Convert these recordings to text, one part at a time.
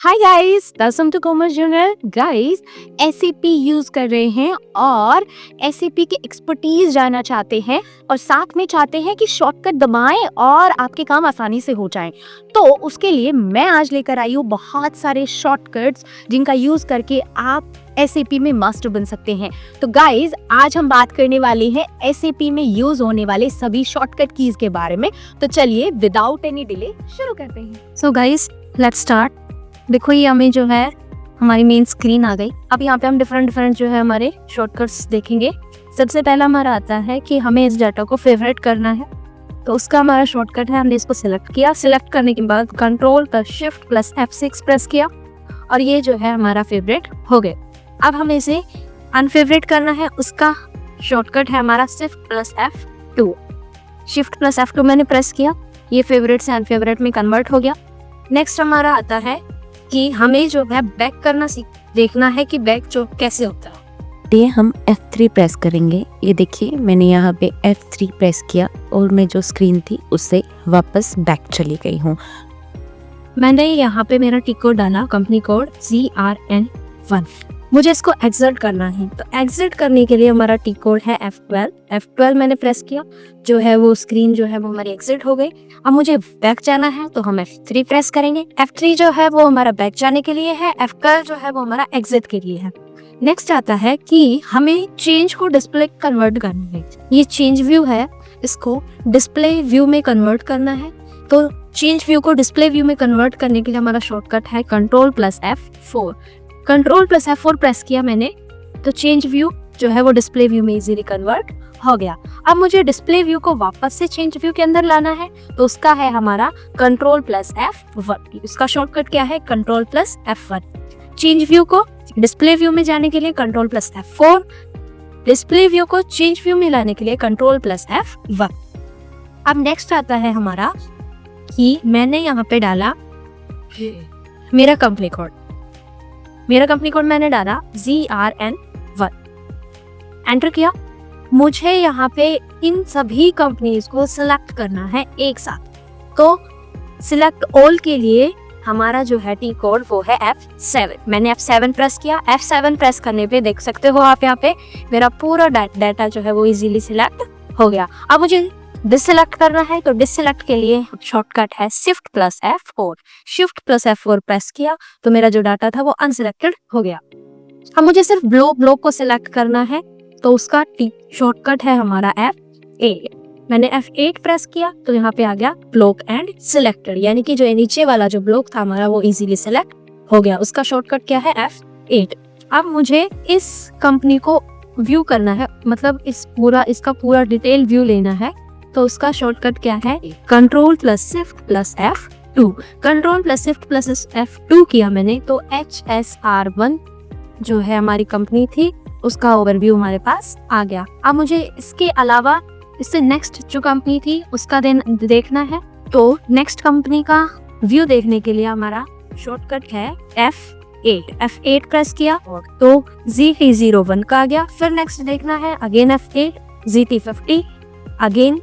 Hi guys, welcome to commerce journal. Guys, SAP use कर रहे हैं और एसएपी की एक्सपर्टीज जानना चाहते हैं और साथ में चाहते हैं कि शॉर्टकट दबाएं और आपके काम आसानी से हो जाएं। तो उसके लिए मैं आज लेकर आई हूँ बहुत सारे शॉर्टकट्स जिनका यूज करके आप एसएपी में मास्टर बन सकते हैं। तो गाइस, आज हम बात करने वाले हैं एसएपी में यूज होने वाले सभी शॉर्टकट कीज के बारे में। तो चलिए विदाउट एनी डिले शुरू करते हैं। So guys, let's start. देखो, ये हमें जो है हमारी मेन स्क्रीन आ गई। अब यहाँ पे हम डिफरेंट जो है हमारे शॉर्टकट्स देखेंगे। सबसे पहला हमारा आता है कि हमें इस डाटा को फेवरेट करना है, तो उसका हमारा शॉर्टकट है, हमने इसको सिलेक्ट किया। सिलेक्ट करने के बाद control plus shift plus F6 press किया और ये जो है हमारा फेवरेट हो गए। अब हमें इसे अनफेवरेट करना है, उसका शॉर्टकट है हमारा shift plus F2। Shift plus F2 मैंने प्रेस किया, ये फेवरेट से अनफेवरेट में कन्वर्ट हो गया। नेक्स्ट हमारा आता है कि हमें जो है बैक करना देखना है कि बैक जो कैसे होता है। ये हम F3 प्रेस करेंगे। ये देखिए, मैंने यहाँ पे F3 प्रेस किया और मैं जो स्क्रीन थी उससे वापस बैक चली गई हूँ। मैंने यहाँ पे मेरा टिक कोड डाला, कंपनी कोड CRN1। मुझे इसको एग्जिट करना है, तो एग्जिट करने के लिए हमारा टिक कोड है F12 मैंने प्रेस किया, जो है वो स्क्रीन जो है वो हमारी एग्जिट हो गई। अब मुझे बैक जाना है तो हम F3 प्रेस करेंगे। F3 जो है वो हमारा बैक जाने के लिए है, F12 जो है वो हमारा एग्जिट के लिए है। नेक्स्ट आता है कि हमें चेंज को डिस्प्ले कन्वर्ट करना है। ये चेंज व्यू है, इसको डिस्प्ले व्यू में कन्वर्ट करना है। तो चेंज व्यू को डिस्प्ले व्यू में कन्वर्ट करने के लिए हमारा शॉर्टकट है control plus F4। Control plus F4 press किया मैंने, तो चेंज व्यू जो है वो डिस्प्ले व्यू में इजीली कन्वर्ट हो गया। अब मुझे डिस्प्ले व्यू को वापस से चेंज व्यू के अंदर लाना है, तो उसका है हमारा कंट्रोल प्लस F1। उसका शॉर्टकट क्या है? Control plus F1। Change view को डिस्प्ले व्यू में जाने के लिए control plus F4, display view को चेंज व्यू में लाने के लिए कंट्रोल प्लस F1। अब नेक्स्ट आता है हमारा कि मैंने यहाँ पे डाला मेरा कंपनी कोड मैंने डाला CRN1, एंटर किया। मुझे यहाँ पे इन सभी कंपनीज को सिलेक्ट करना है एक साथ, तो सिलेक्ट ऑल के लिए हमारा जो है टी कोड वो है F7। मैंने F7 प्रेस किया। F7 प्रेस करने पे देख सकते हो आप यहाँ पे मेरा पूरा डाटा जो है वो इजीली सिलेक्ट हो गया। अब मुझे डिससेलेक्ट करना है, तो डिससेलेक्ट के लिए शॉर्टकट है shift plus F4। Shift plus F4 press किया तो मेरा जो डाटा था वो अनसिलेक्टेड हो गया। अब मुझे सिर्फ ब्लॉक को सिलेक्ट करना है, तो उसका शॉर्टकट है हमारा F8। मैंने F8 प्रेस किया तो यहाँ पे आ गया ब्लॉक एंड सिलेक्टेड, यानी कि जो नीचे वाला जो ब्लॉक था हमारा वो इजीली सिलेक्ट हो गया। उसका शॉर्टकट क्या है? F8। अब मुझे इस कंपनी को व्यू करना है, मतलब इसका पूरा डिटेल व्यू लेना है, तो उसका शॉर्टकट क्या है? Control plus shift plus F2। Control plus shift plus F2 किया मैंने, तो HSR1 जो है हमारी कंपनी थी उसका ओवरव्यू हमारे पास आ गया। अब मुझे इसके अलावा इससे नेक्स्ट जो कंपनी थी उसका देखना है, तो नेक्स्ट कंपनी का व्यू देखने के लिए हमारा शॉर्टकट है F8 प्रेस किया तो ZT01 का आ गया। फिर नेक्स्ट देखना है again F8, ZT50, again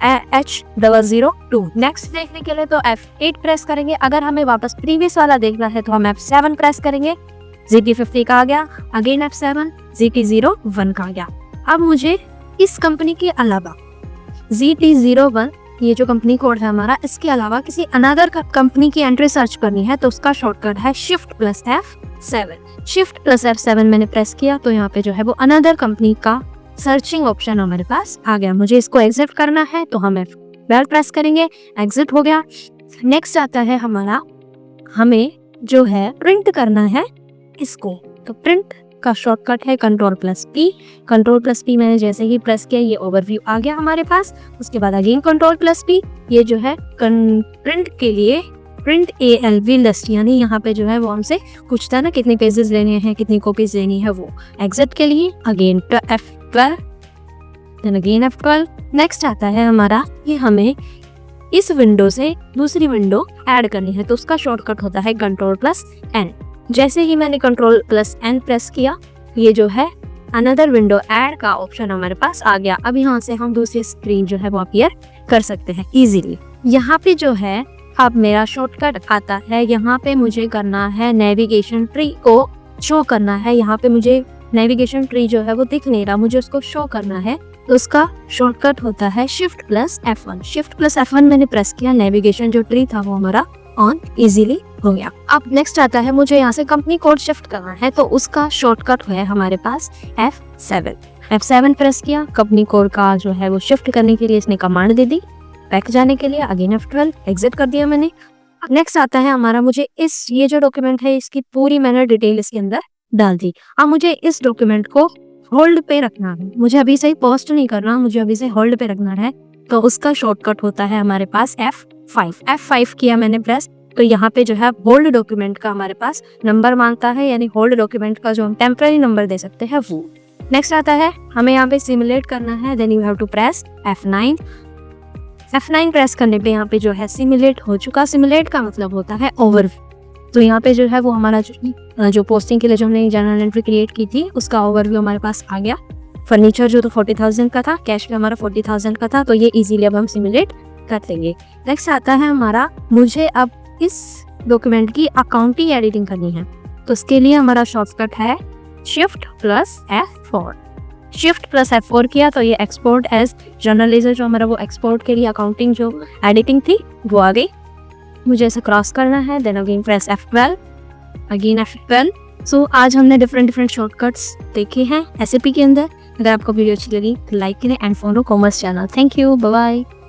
H002। Next देखने के लिए तो F8 प्रेस करेंगे। अगर हमें वापस प्रीवियस वाला देखना है तो हम F7 प्रेस करेंगे, ZT50 का आ गया, अगेन F7, ZT01 का आ गया। अब मुझे इस कंपनी के अलावा ZT01, ये जो कंपनी कोड है हमारा, इसके अलावा किसी अनदर कंपनी की एंट्री सर्च करनी है, तो उसका शॉर्टकट है shift plus F7। Shift plus F7 मैंने प्रेस किया तो यहाँ पे जो है वो अनदर कंपनी का सर्चिंग ऑप्शन हमारे पास आ गया। मुझे इसको एग्जिट करना है तो हम F12 प्रेस करेंगे, एग्जिट हो गया। नेक्स्ट आता है हमारा, हमें जो है प्रिंट करना है इसको, तो प्रिंट का शॉर्टकट है control plus P। Control plus P मैंने जैसे ही प्रेस किया ये ओवरव्यू आ गया हमारे पास। उसके बाद अगेन कंट्रोल प्लस P, ये जो है प्रिंट के लिए प्रिंट ALV लिस्ट, यानी यहाँ पे जो है वो हमसे पूछता है ना कितने पेजेस लेने हैं, कितनी कॉपीज लेनी है, वो एग्जिट के लिए again F12, then again F12। Next आता है हमारा, ये हमें इस विंडो से दूसरी विंडो ऐड करनी है, तो उसका शॉर्टकट होता है कंट्रोल प्लस N। जैसे ही मैंने कंट्रोल प्लस N प्रेस किया, ये जो है अनदर विंडो ऐड का ऑप्शन हमारे पास आ गया। अब यहाँ से हम दूसरी स्क्रीन जो है वो अपीयर कर सकते हैं इजीली। यहाँ पे जो है अब मेरा शॉर्टकट आता है, यहाँ पे मुझे करना है नेविगेशन ट्री को शो करना है। यहाँ पे मुझे नेविगेशन ट्री जो है वो दिख नहीं रहा, मुझे उसको शो करना है। तो उसका शॉर्टकट होता है Shift+F1। Shift+F1 मैंने प्रेस किया, नेविगेशन जो ट्री था वो हमारा ऑन इजीली हो गया। अब नेक्स्ट आता है, मुझे यहाँ से कंपनी कोड शिफ्ट करना है, तो उसका शॉर्टकट है हमारे पास F7। F7 प्रेस किया, कंपनी कोड का जो है वो शिफ्ट करने के लिए इसने कमांड दे दी। बैक जाने के लिए अगेन F12 एग्जिट कर दिया मैंने। नेक्स्ट आता है हमारा, मुझे ये जो डॉक्यूमेंट है इसकी पूरी मैंने डिटेल इसके अंदर डाल दी। अब मुझे इस डॉक्यूमेंट को होल्ड पे रखना है, मुझे अभी से पोस्ट नहीं करना, मुझे अभी से होल्ड पे रखना है। तो उसका शॉर्टकट होता है हमारे पास F5 किया मैंने प्रेस, तो यहाँ पे जो है होल्ड डॉक्यूमेंट का हमारे पास नंबर मांगता है, यानी होल्ड डॉक्यूमेंट का जो हम टेम्पररी नंबर दे सकते हैं वो। नेक्स्ट आता है, हमें यहाँ पे सिमुलेट करना है, then you have to press F9 press करने पे यहाँ पे जो है सिमुलेट हो चुका। सिमुलेट का मतलब होता है ओवरव्यू। तो यहाँ पे जो है वो हमारा जो पोस्टिंग के लिए जो हमने जर्नल एंट्री क्रिएट की थी उसका ओवरव्यू हमारे पास आ गया। फर्नीचर जो तो 40,000 का था, कैश भी हमारा 40,000 का था, तो ये इजीली अब हम सिमुलेट कर देंगे। नेक्स्ट आता है हमारा, मुझे अब इस डॉक्यूमेंट की अकाउंटिंग एडिटिंग करनी है, तो उसके लिए हमारा शॉर्टकट है Shift+F4। Shift+F4 किया तो ये एक्सपोर्ट एज जर्नलिज्म जो हमारा वो एक्सपोर्ट के लिए अकाउंटिंग जो एडिटिंग थी वो आ गई। मुझे इसे क्रॉस करना है, देन अगेन प्रेस F12। सो आज हमने डिफरेंट शॉर्टकट्स देखे हैं SAP के अंदर। अगर आपको वीडियो अच्छी लगी तो लाइक करें and follow commerce channel. Thank you, bye bye.